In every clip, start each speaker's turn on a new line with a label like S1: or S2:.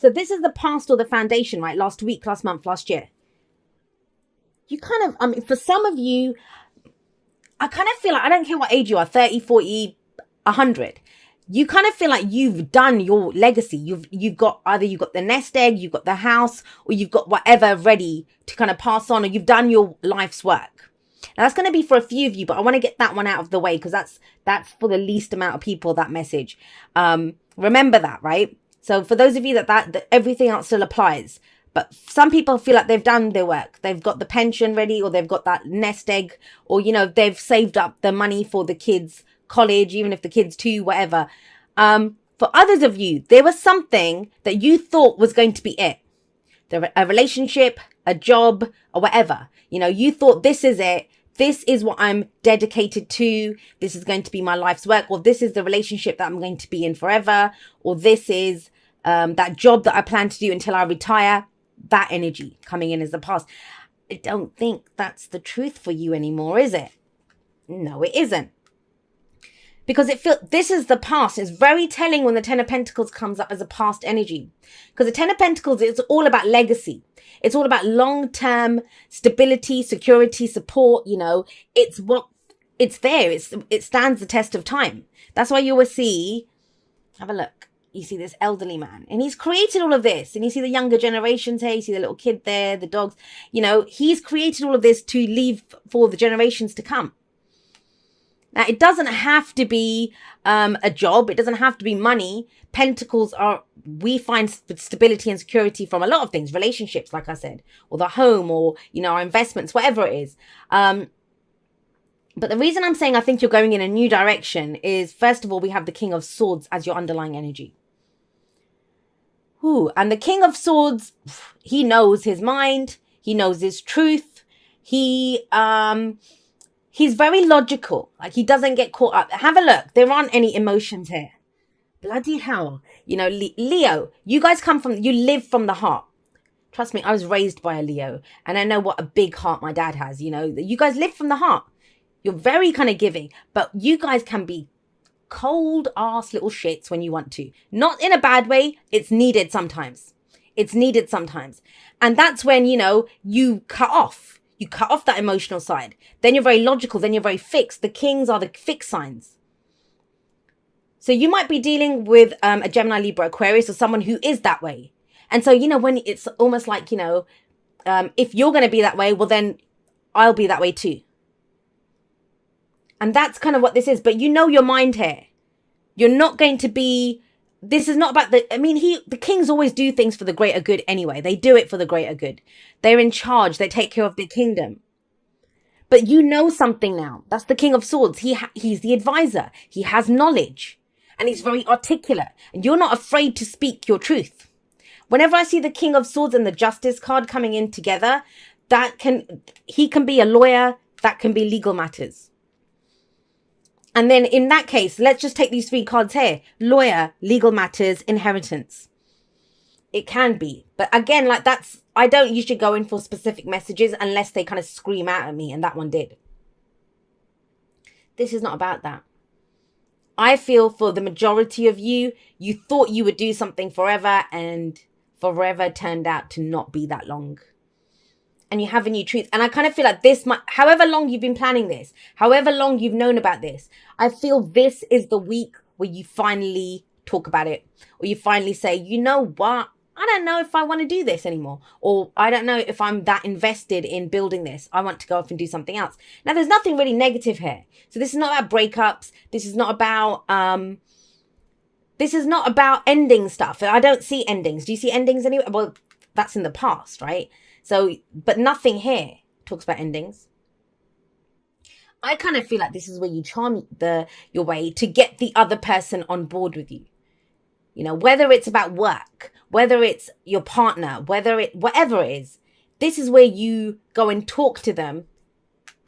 S1: So this is the past or the foundation, right? Last week, last month, last year. You kind of, I mean, for some of you, I kind of feel like, I don't care what age you are, 30, 40, 100. You kind of feel like you've done your legacy. You've got, either you've got the nest egg, you've got the house, or you've got whatever ready to kind of pass on, or you've done your life's work. Now that's going to be for a few of you, but I want to get that one out of the way because that's for the least amount of people, that message. Remember that, right? So for those of you that everything else still applies. But some people feel like they've done their work. They've got the pension ready, or they've got that nest egg, or, you know, they've saved up the money for the kids' college, even if the kids too, whatever. For others of you, there was something that you thought was going to be it. A relationship, a job, or whatever. You know, you thought this is it. This is what I'm dedicated to. This is going to be my life's work, or this is the relationship that I'm going to be in forever, or this is that job that I plan to do until I retire. That energy coming in as the past. I don't think that's the truth for you anymore, is it? No, it isn't. Because this is the past. It's very telling when the Ten of Pentacles comes up as a past energy. Because the Ten of Pentacles is all about legacy. It's all about long-term stability, security, support. You know, it's there. It stands the test of time. That's why you always see, have a look. You see this elderly man, and he's created all of this. And you see the younger generations here. You see the little kid there, the dogs. You know, he's created all of this to leave for the generations to come. Now, it doesn't have to be a job. It doesn't have to be money. Pentacles we find stability and security from a lot of things. Relationships, like I said, or the home, or, you know, our investments, whatever it is. But the reason I'm saying I think you're going in a new direction is, first of all, we have the King of Swords as your underlying energy. Ooh, and the King of Swords, he knows his mind. He knows his truth. He's very logical. Like, he doesn't get caught up. Have a look. There aren't any emotions here. Bloody hell. You know, Leo, you guys you live from the heart. Trust me, I was raised by a Leo, and I know what a big heart my dad has. You know, you guys live from the heart. You're very kind of giving, but you guys can be cold ass little shits when you want to. Not in a bad way. It's needed sometimes. And that's when, you know, you cut off that emotional side. Then you're very logical. Then you're very fixed. The kings are the fixed signs. So you might be dealing with a Gemini, Libra, Aquarius, or someone who is that way. And so, you know, when it's almost like, you know, if you're going to be that way, well, then I'll be that way too. And that's kind of what this is. But you know your mind here. You're not going to be... This is not about the kings always do things for the greater good anyway. They do it for the greater good. They're in charge. They take care of their kingdom. But you know something now. That's the King of Swords. He's the advisor. He has knowledge. And he's very articulate. And you're not afraid to speak your truth. Whenever I see the King of Swords and the Justice card coming in together, he can be a lawyer. That can be legal matters. And then in that case, let's just take these three cards here. Lawyer, legal matters, inheritance. It can be. But again, like I don't usually go in for specific messages unless they kind of scream out at me. And that one did. This is not about that. I feel for the majority of you, you thought you would do something forever, and forever turned out to not be that long. And you have a new truth. And I kind of feel like however long you've been planning this, however long you've known about this, I feel this is the week where you finally talk about it. Or you finally say, you know what? I don't know if I want to do this anymore. Or I don't know if I'm that invested in building this. I want to go off and do something else. Now, there's nothing really negative here. So this is not about breakups. This is not about ending stuff. I don't see endings. Do you see endings anywhere? Well, that's in the past, right? So, but nothing here talks about endings. I kind of feel like this is where you charm your way to get the other person on board with you. You know, whether it's about work, whether it's your partner, whatever it is, this is where you go and talk to them,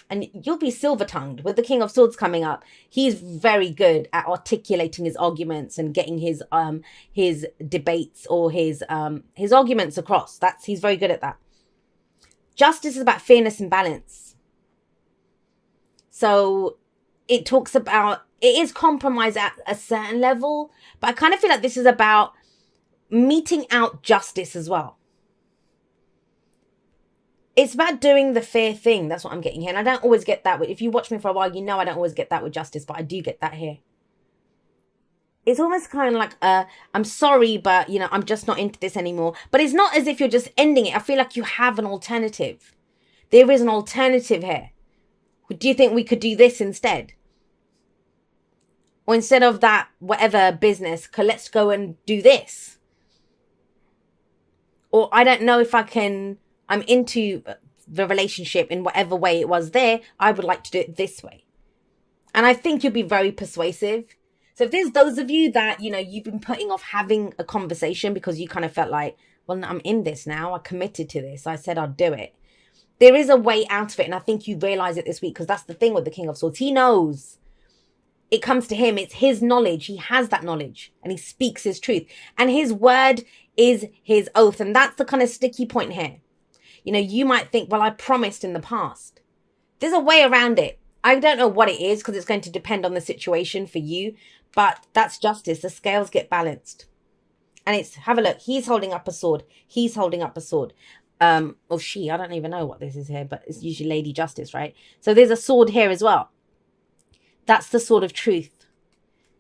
S1: and you'll be silver-tongued. With the King of Swords coming up, he's very good at articulating his arguments and getting his debates or his arguments across. He's very good at that. Justice is about fairness and balance. So it talks about, it is compromise at a certain level, but I kind of feel like this is about meting out justice as well. It's about doing the fair thing. That's what I'm getting here. And I don't always get that. If you watch me for a while, you know I don't always get that with justice, but I do get that here. It's almost kind of like, I'm sorry, but, you know, I'm just not into this anymore. But it's not as if you're just ending it. I feel like you have an alternative. There is an alternative here. Do you think we could do this instead? Or instead of that, whatever business, let's go and do this. Or I don't know if I'm into the relationship in whatever way it was there. I would like to do it this way. And I think you'll be very persuasive. So if there's those of you that, you know, you've been putting off having a conversation because you kind of felt like, well, I'm in this now. I committed to this. I said I'd do it. There is a way out of it. And I think you realize it this week, because that's the thing with the King of Swords. He knows. It comes to him. It's his knowledge. He has that knowledge and he speaks his truth. And his word is his oath. And that's the kind of sticky point here. You know, you might think, well, I promised in the past. There's a way around it. I don't know what it is, because it's going to depend on the situation for you. But that's justice. The scales get balanced. And it's, have a look. He's holding up a sword. He's holding up a sword. Or she, I don't even know what this is here, but it's usually Lady Justice, right? So there's a sword here as well. That's the sword of truth.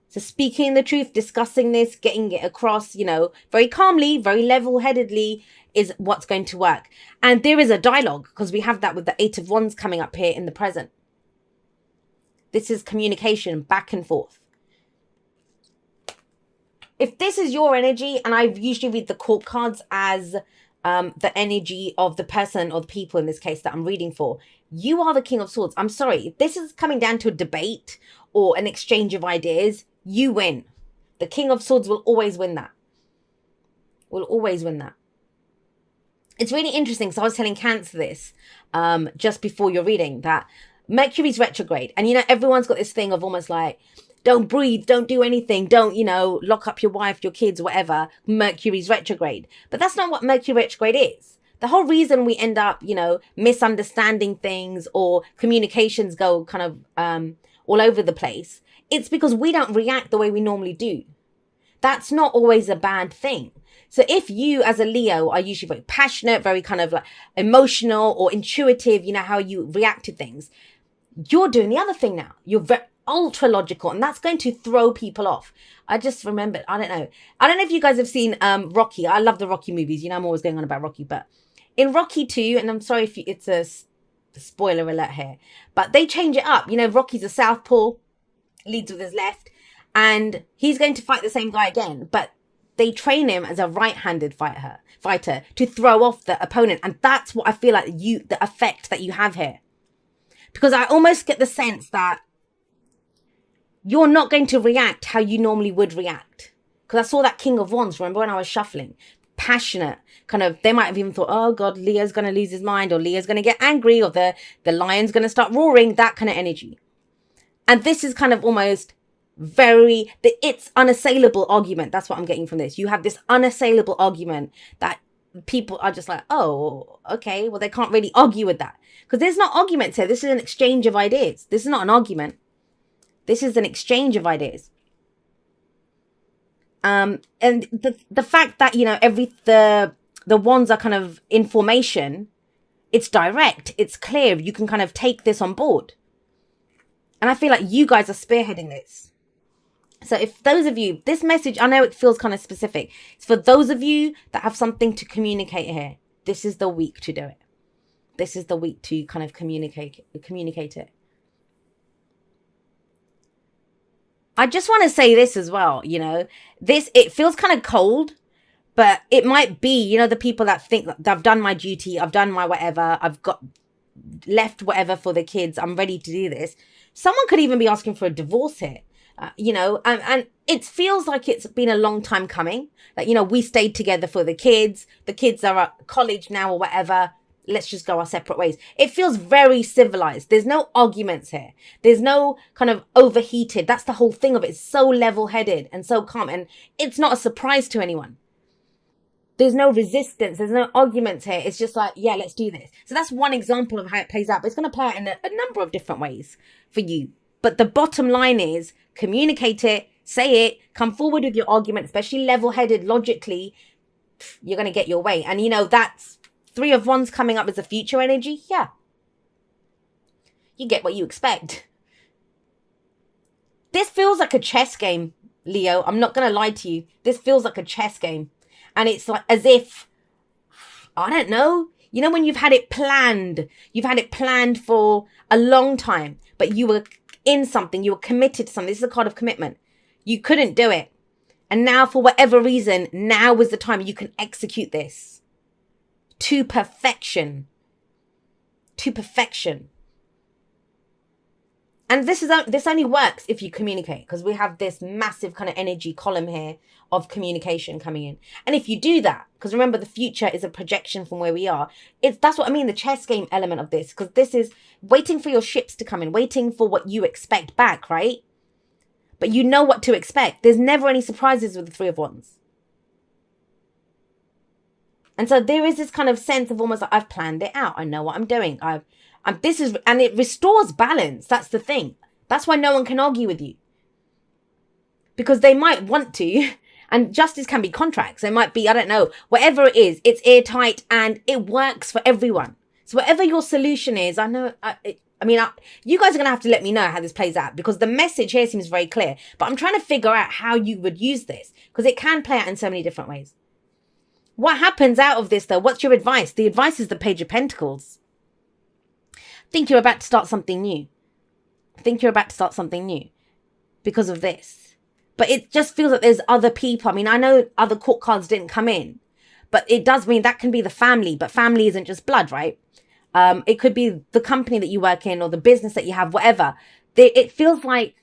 S1: So speaking the truth, discussing this, getting it across, you know, very calmly, very level-headedly is what's going to work. And there is a dialogue, because we have that with the Eight of Wands coming up here in the present. This is communication back and forth. If this is your energy, and I usually read the court cards as the energy of the person or the people in this case that I'm reading for, you are the King of Swords. I'm sorry. If this is coming down to a debate or an exchange of ideas, you win. The King of Swords will always win that. Will always win that. It's really interesting. So I was telling Cancer this just before your reading, that Mercury's retrograde. And, you know, everyone's got this thing of almost like, don't breathe, don't do anything, don't, you know, lock up your wife, your kids, whatever. Mercury's retrograde. But that's not what Mercury retrograde is. The whole reason we end up, you know, misunderstanding things or communications go kind of all over the place, it's because we don't react the way we normally do. That's not always a bad thing. So if you as a Leo are usually very passionate, very kind of like emotional or intuitive, you know, how you react to things, you're doing the other thing now. You're very ultra logical, and that's going to throw people off. I just remembered, I don't know if you guys have seen Rocky. I love the Rocky movies. You know, I'm always going on about Rocky, but in Rocky 2, and I'm sorry if it's a spoiler alert here, but they change it up. You know, Rocky's a southpaw, leads with his left, and he's going to fight the same guy again, but they train him as a right-handed fighter to throw off the opponent. And that's what I feel like the effect that you have here. Because I almost get the sense that you're not going to react how you normally would react. Because I saw that King of Wands, remember, when I was shuffling? Passionate. Kind of, they might have even thought, oh God, Leo's going to lose his mind, or Leo's going to get angry, or the lion's going to start roaring, that kind of energy. And this is kind of almost it's unassailable argument. That's what I'm getting from this. You have this unassailable argument that people are just like, oh, okay, well, they can't really argue with that. Because there's not arguments here. This is an exchange of ideas. This is not an argument. This is an exchange of ideas. And the fact that, you know, the wands are kind of information, it's direct, it's clear. You can kind of take this on board. And I feel like you guys are spearheading this. So if those of you, this message, I know it feels kind of specific. It's for those of you that have something to communicate here. This is the week to do it. This is the week to kind of communicate it. I just want to say this as well, you know, it feels kind of cold, but it might be, you know, the people that think that I've done my duty, I've done my whatever, I've got left whatever for the kids, I'm ready to do this. Someone could even be asking for a divorce here. You know, and it feels like it's been a long time coming. Like, you know, we stayed together for the kids are at college now or whatever. Let's just go our separate ways. It feels very civilized. There's no arguments here. There's no kind of overheated. That's the whole thing of it. It's so level-headed and so calm. And it's not a surprise to anyone. There's no resistance. There's no arguments here. It's just like, yeah, let's do this. So that's one example of how it plays out. But it's going to play out in a number of different ways for you. But the bottom line is communicate it, Say it, come forward with your argument, especially level-headed, logically, you're going to get your way. And, you know, that's Three of Wands coming up as a future energy. Yeah. You get what you expect. This feels like a chess game, Leo. I'm not going to lie to you. This feels like a chess game. And it's like as if, I don't know, you know, when you've had it planned for a long time, but you were in something, you were committed to something. This is a card of commitment. You couldn't do it. And now, for whatever reason, now is the time you can execute this to perfection. To perfection. And this only works if you communicate, because we have this massive kind of energy column here of communication coming in. And if you do that, because remember, the future is a projection from where we are. That's what I mean, the chess game element of this, because this is waiting for your ships to come in, waiting for what you expect back, right? But you know what to expect. There's never any surprises with the Three of Wands. And so there is this kind of sense of almost like, I've planned it out. I know what I'm doing. And it restores balance. That's the thing. That's why no one can argue with you. Because they might want to, and justice can be contracts. They might be, I don't know, whatever it is, it's airtight and it works for everyone. So whatever your solution is, I know, you guys are going to have to let me know how this plays out, because the message here seems very clear, but I'm trying to figure out how you would use this, because it can play out in so many different ways. What happens out of this though? What's your advice? The advice is the Page of Pentacles. Think you're about to start something new. Because of this. But it just feels like there's other people. I mean, I know other court cards didn't come in, but it does mean that can be the family, but family isn't just blood, right? It could be the company that you work in or the business that you have, whatever. It feels like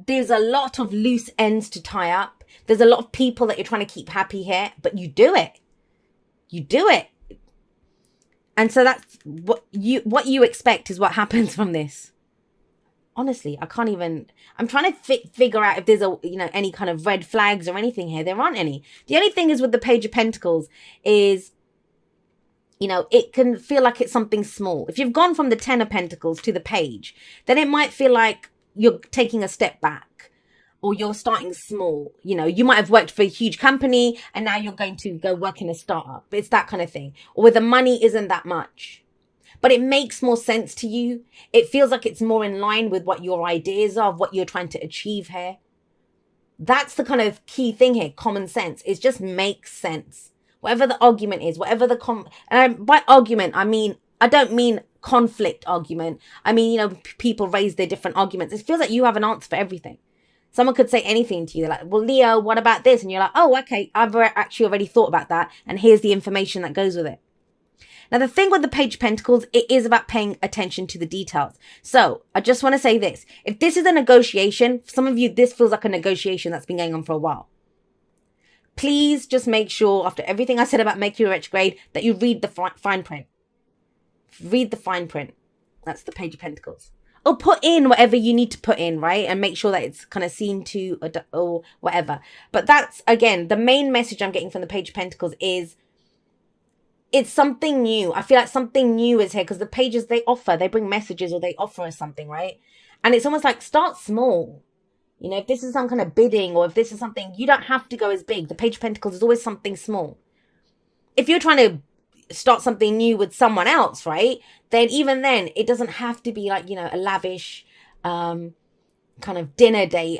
S1: there's a lot of loose ends to tie up. There's a lot of people that you're trying to keep happy here, but you do it. And so that's what you expect is what happens from this. Honestly, I can't even, I'm trying to figure out if there's any kind of red flags or anything here. There aren't any. The only thing is with the Page of Pentacles is, it can feel like it's something small. If you've gone from the Ten of Pentacles to the Page, then it might feel like you're taking a step back or you're starting small. You might have worked for a huge company and now you're going to go work in a startup. It's that kind of thing. Or where the money isn't that much, but it makes more sense to you. It feels like it's more in line with what your ideas are, of what you're trying to achieve here. That's the kind of key thing here. Common sense. It just makes sense. Whatever the argument is, whatever by argument, I don't mean conflict argument. I mean, people raise their different arguments. It feels like you have an answer for everything. Someone could say anything to you. They're like, well, Leo, what about this? And you're like, oh, okay, I've actually already thought about that. And here's the information that goes with it. Now, the thing with the Page of Pentacles, it is about paying attention to the details. So I just want to say this. If this is a negotiation, for some of you, this feels like a negotiation that's been going on for a while. Please just make sure, after everything I said about Mercury retrograde, that you read the fine print. Read the fine print. That's the Page of Pentacles. Or put in whatever you need to put in, right? And make sure that it's kind of seen to or whatever. But that's, again, the main message I'm getting from the Page of Pentacles is it's something new. I feel like something new is here because the pages they bring messages or they offer us something, right? And it's almost like start small. If this is some kind of bidding or if this is something, you don't have to go as big. The Page of Pentacles is always something small. If you're trying to start something new with someone else, right? Then even then, it doesn't have to be like, a lavish kind of dinner date.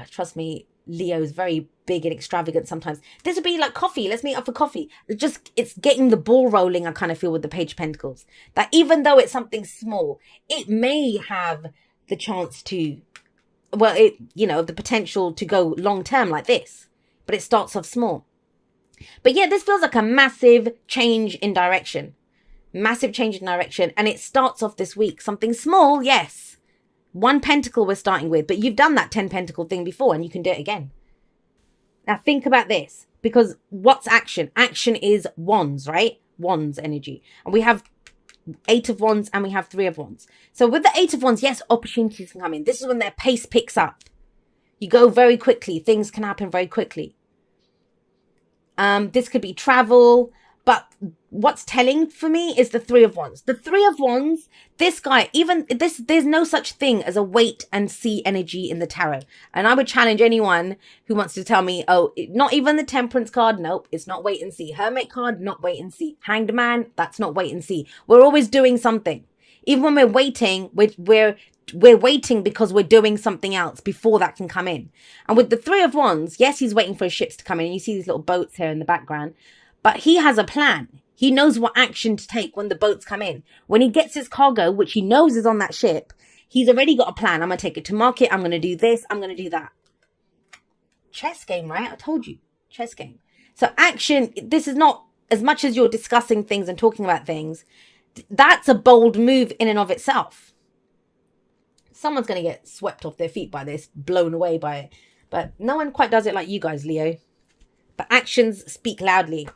S1: Trust me, Leo's very big and extravagant sometimes. This would be like coffee. Let's meet up for coffee. It's getting the ball rolling, I kind of feel, with the Page of Pentacles. That even though it's something small, it may have the chance to, the potential to go long term like this. But it starts off small. But yeah, this feels like a massive change in direction. Massive change in direction. And it starts off this week. Something small, yes. 1 pentacle we're starting with. But you've done that 10 pentacle thing before and you can do it again. Now think about this. Because what's action? Action is wands, right? Wands energy. And we have 8 of Wands and we have 3 of Wands. So with the 8 of Wands, yes, opportunities can come in. This is when their pace picks up. You go very quickly. Things can happen very quickly. This could be travel. But what's telling for me is the Three of Wands. The Three of Wands, this guy, even this, there's no such thing as a wait and see energy in the tarot. And I would challenge anyone who wants to tell me, oh, not even the Temperance card. Nope, it's not wait and see. Hermit card, not wait and see. Hanged Man, that's not wait and see. We're always doing something. Even when we're waiting, we're waiting because we're doing something else before that can come in. And with the Three of Wands, yes, he's waiting for his ships to come in. You see these little boats here in the background. But he has a plan. He knows what action to take when the boats come in. When he gets his cargo, which he knows is on that ship, he's already got a plan. I'm going to take it to market. I'm going to do this. I'm going to do that. Chess game, right? I told you. Chess game. So action, this is not, as much as you're discussing things and talking about things, that's a bold move in and of itself. Someone's going to get swept off their feet by this, blown away by it. But no one quite does it like you guys, Leo. But actions speak loudly.